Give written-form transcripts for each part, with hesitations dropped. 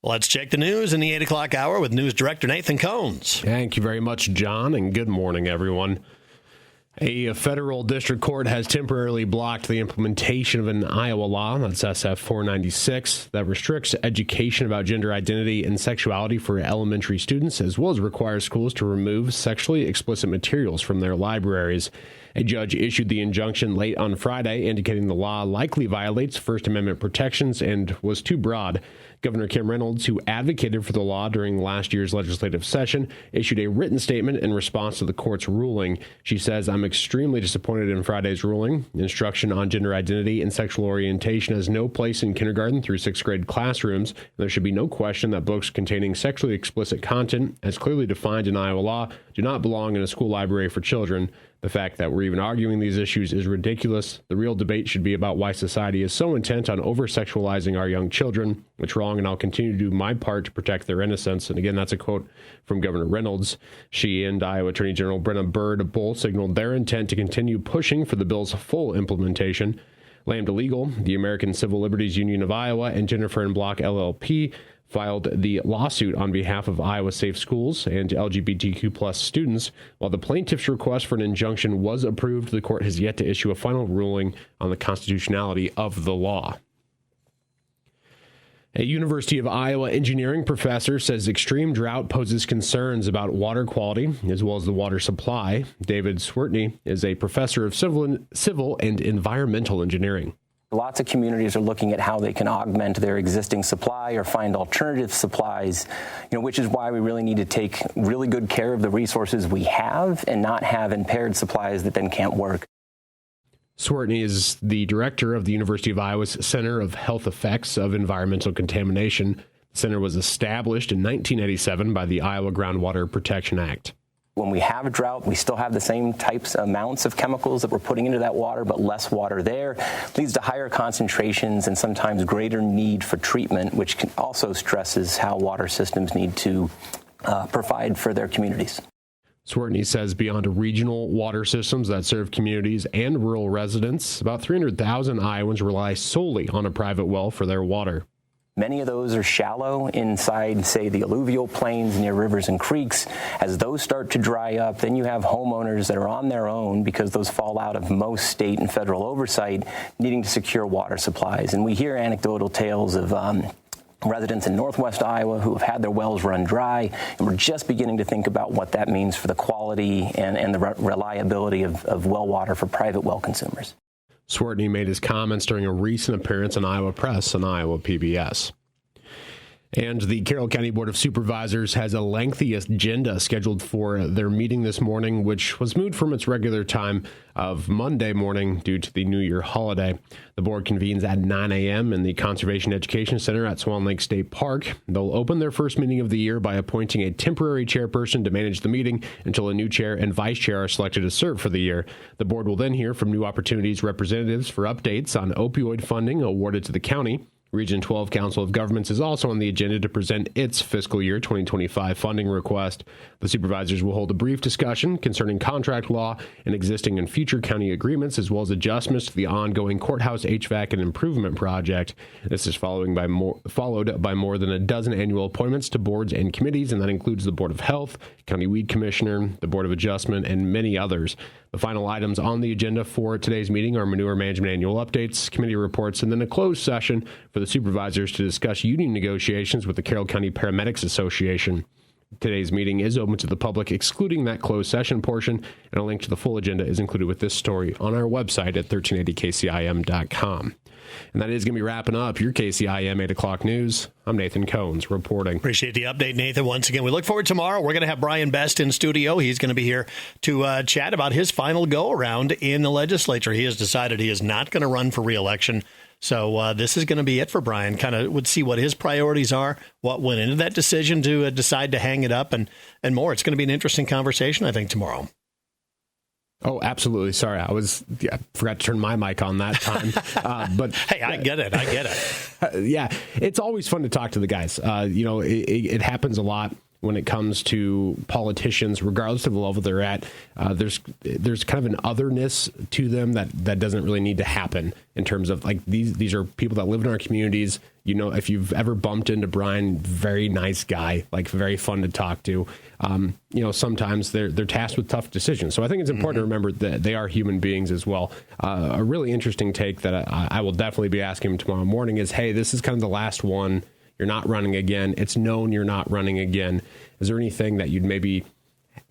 Let's check the news in the 8 o'clock hour with News Director Nathan Cones. Thank you very much, John, and good morning, everyone. A federal district court has temporarily blocked the implementation of an Iowa law, that's SF 496, that restricts education about gender identity and sexuality for elementary students, as well as requires schools to remove sexually explicit materials from their libraries. A judge issued the injunction late on Friday, indicating the law likely violates First Amendment protections and was too broad. Governor Kim Reynolds, who advocated for the law during last year's legislative session, issued a written statement in response to the court's ruling. She says, "I'm extremely disappointed in Friday's ruling. Instruction on gender identity and sexual orientation has no place in kindergarten through sixth grade classrooms. There should be no question that books containing sexually explicit content, as clearly defined in Iowa law, do not belong in a school library for children. The fact that we're even arguing these issues is ridiculous. The real debate should be about why society is so intent on over-sexualizing our young children. It's wrong, and I'll continue to do my part to protect their innocence." And again, that's a quote from Governor Reynolds. She and Iowa Attorney General Brenna Bird both signaled their intent to continue pushing for the bill's full implementation. Lambda Legal, the American Civil Liberties Union of Iowa, and Jennifer and Block LLP filed the lawsuit on behalf of Iowa Safe Schools and LGBTQ+ students. While the plaintiff's request for an injunction was approved, the court has yet to issue a final ruling on the constitutionality of the law. A University of Iowa engineering professor says extreme drought poses concerns about water quality as well as the water supply. David Swertney is a professor of civil and environmental engineering. Lots of communities are looking at how they can augment their existing supply or find alternative supplies, which is why we really need to take really good care of the resources we have and not have impaired supplies that then can't work. Swertney is the director of the University of Iowa's Center of Health Effects of Environmental Contamination. The center was established in 1987 by the Iowa Groundwater Protection Act. When we have a drought, we still have the same amounts of chemicals that we're putting into that water, but less water there leads to higher concentrations and sometimes greater need for treatment, which also stresses how water systems need to provide for their communities. Swertney says beyond regional water systems that serve communities and rural residents, about 300,000 Iowans rely solely on a private well for their water. Many of those are shallow inside, say, the alluvial plains near rivers and creeks. As those start to dry up, then you have homeowners that are on their own because those fall out of most state and federal oversight, needing to secure water supplies. And we hear anecdotal tales of residents in northwest Iowa who have had their wells run dry, and we're just beginning to think about what that means for the quality and the reliability of well water for private well consumers. Swertney made his comments during a recent appearance in Iowa Press on Iowa PBS. And the Carroll County Board of Supervisors has a lengthy agenda scheduled for their meeting this morning, which was moved from its regular time of Monday morning due to the New Year holiday. The board convenes at 9 a.m. in the Conservation Education Center at Swan Lake State Park. They'll open their first meeting of the year by appointing a temporary chairperson to manage the meeting until a new chair and vice chair are selected to serve for the year. The board will then hear from New Opportunities representatives for updates on opioid funding awarded to the county. Region 12 Council of Governments is also on the agenda to present its fiscal year 2025 funding request. The supervisors will hold a brief discussion concerning contract law and existing and future county agreements, as well as adjustments to the ongoing courthouse HVAC and improvement project. This is followed by more than a dozen annual appointments to boards and committees, and that includes the Board of Health, County Weed Commissioner, the Board of Adjustment, and many others. The final items on the agenda for today's meeting are manure management annual updates, committee reports, and then a closed session for the supervisors to discuss union negotiations with the Carroll County Paramedics Association. Today's meeting is open to the public, excluding that closed session portion, and a link to the full agenda is included with this story on our website at 1380kcim.com. And that is going to be wrapping up your KCIM 8 o'clock news. I'm Nathan Cones reporting. Appreciate the update, Nathan. Once again, we look forward to tomorrow. We're going to have Brian Best in studio. He's going to be here to chat about his final go-around in the legislature. He has decided he is not going to run for re-election. So this is going to be it for Brian. Kind of would see what his priorities are, what went into that decision to decide to hang it up, and more. It's going to be an interesting conversation, I think, tomorrow. Oh, absolutely. Sorry, I forgot to turn my mic on that time. But hey, I get it. Yeah, it's always fun to talk to the guys. It happens a lot when it comes to politicians, regardless of the level they're at. There's kind of an otherness to them that doesn't really need to happen in terms of like these are people that live in our communities. You know, if you've ever bumped into Brian, very nice guy, like very fun to talk to. You know, sometimes they're tasked with tough decisions. So I think it's important to remember that they are human beings as well. A really interesting take that I will definitely be asking him tomorrow morning is, hey, this is kind of the last one. You're not running again. It's known you're not running again. Is there anything that you'd maybe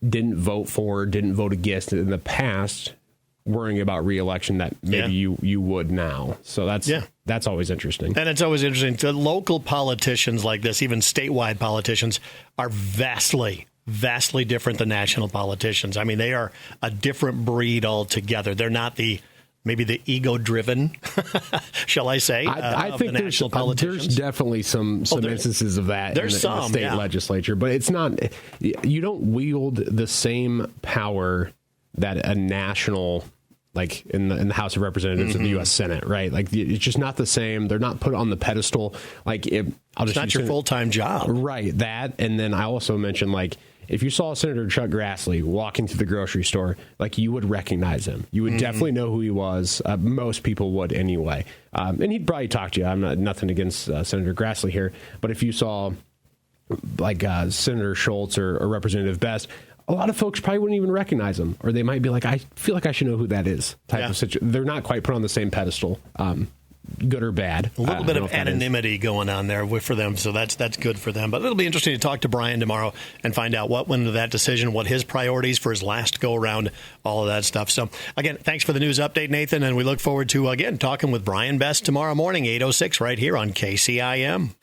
didn't vote for, didn't vote against in the past, worrying about re-election that maybe you would now? So that's always interesting. And it's always interesting. The local politicians like this, even statewide politicians, are vastly different than national politicians. I mean, they are a different breed altogether. They're not maybe the ego-driven, shall I say, I of think the national politicians. There's definitely some instances of that in the state legislature, but it's not. You don't wield the same power that a national, like in the House of Representatives or the U.S. Senate, right? Like it's just not the same. They're not put on the pedestal. Like it's not your full-time job, right? That, and then I also mentioned like, if you saw Senator Chuck Grassley walking through the grocery store, like you would recognize him. You would definitely know who he was. Most people would anyway. And he'd probably talk to you. I'm nothing against Senator Grassley here. But if you saw like Senator Schultz or Representative Best, a lot of folks probably wouldn't even recognize him. Or they might be like, I feel like I should know who that is type of situation. They're not quite put on the same pedestal. Good or bad. A little bit of anonymity going on there for them, so that's good for them. But it'll be interesting to talk to Brian tomorrow and find out what went into that decision, what his priorities for his last go-around, all of that stuff. So, again, thanks for the news update, Nathan, and we look forward to, again, talking with Brian Best tomorrow morning, 8:06, right here on KCIM.